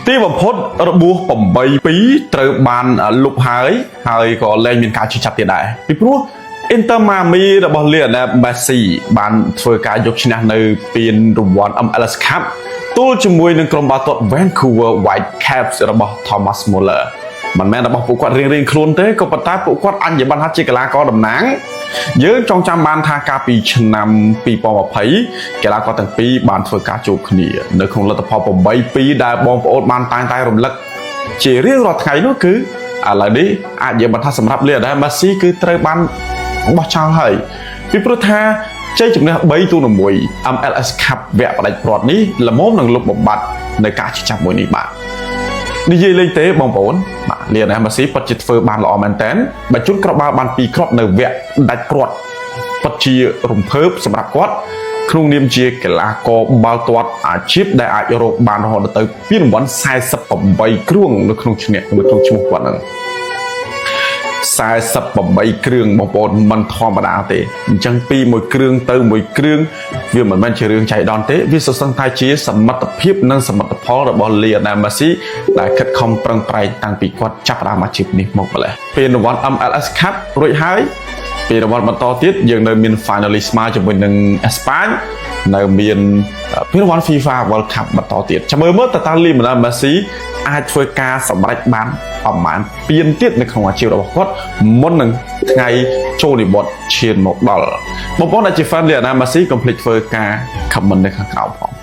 ទីបំផុតរបួស8 ปีត្រូវបានលុបហើយក៏លែងមានការជិះចាប់ទៀតដែរពីព្រោះ Inter Miami របស់ Lionel Messi បានធ្វើការយកឈ្នះនៅពានរង្វាន់ MLS Cup ទល់ជាមួយនឹងក្រុមបាល់ទាត់ Vancouver Whitecaps របស់ Thomas Muller មិនមែនរបស់ពួកគាត់រៀងៗខ្លួនទេក៏ប៉ុន្តែពួកគាត់អញ្ញបានថាជាកីឡាករតំណាងយើងចងចាំបានថាកាលពីឆ្នាំ2020កីឡាករទាំងពីរបានធ្វើការជួបគ្នានៅក្នុងលទ្ធផល8 ពីរដែលបងប្អូនបានតែរំលឹកជារៀងរាល់ថ្ងៃនោះគឺឥឡូវនេះអាចនិយាយបានថាសម្រាប់ Lionel Messi គឺត្រូវបានបោះចោលហើយពីព្រោះថាជ័យជំនះ3-1 MLS Cup វគ្គផ្ដាច់ព្រាត់នេះល្មមនឹងលុបបំបាត់នៅការជិះចាប់មួយនេះបាទនិយាយលេងទេបងប្អូនបាទ Lionel Messi ពិតជាធ្វើបានល្អមែនតើបើជូនគ្រាប់បាល់បាន2គ្រាប់នៅវគ្គដាច់ព្រាត់ពិតជារំភើបសម្រាប់គាត់ក្នុងនាមជាកីឡាករបាល់ទាត់អាជីពដែលអាចរកបានរហូតទៅពានរង្វាន់48គ្រឿងនៅក្នុងឈ្មោះគាត់ហ្នឹង48គ្រឿងបងប្អូនមិនធម្មតាទេអញ្ចឹងពីមួយគ្រឿងទៅមួយគ្រឿងវាមិនមែនជារឿងចៃដន្យទេវាសង្ឃឹមថាជាសមិទ្ធភាពនិងសមិទ្ធផលរបស់ Lionel Messi ដែលខិតខំប្រឹងប្រែងតាំងពីគាត់ចាប់ផ្ដើមអាជីពនេះមកម្លេះពេលរង្វាន់ MLS Cup រួចហើយពេលរង្វាន់បន្តទៀតយើងនៅមាន finalist មកជាមួយនឹងអេស្ប៉ាញនៅមានពេលរង្វាន់ FIFA World Cup បន្តទៀតចាំមើលតើតា Lionel Messi អាចធ្វើការសម្រេចបានប្រមាណពានទៀតនៅក្នុងអាជីពរបស់គាត់មុននឹងថ្ងៃចូលនិវត្តន៍ឈានមកដល់បងប្អូនដែលជា fan Lionel Messi កុំភ្លេចធ្វើការ comment នៅខាងក្រោមផង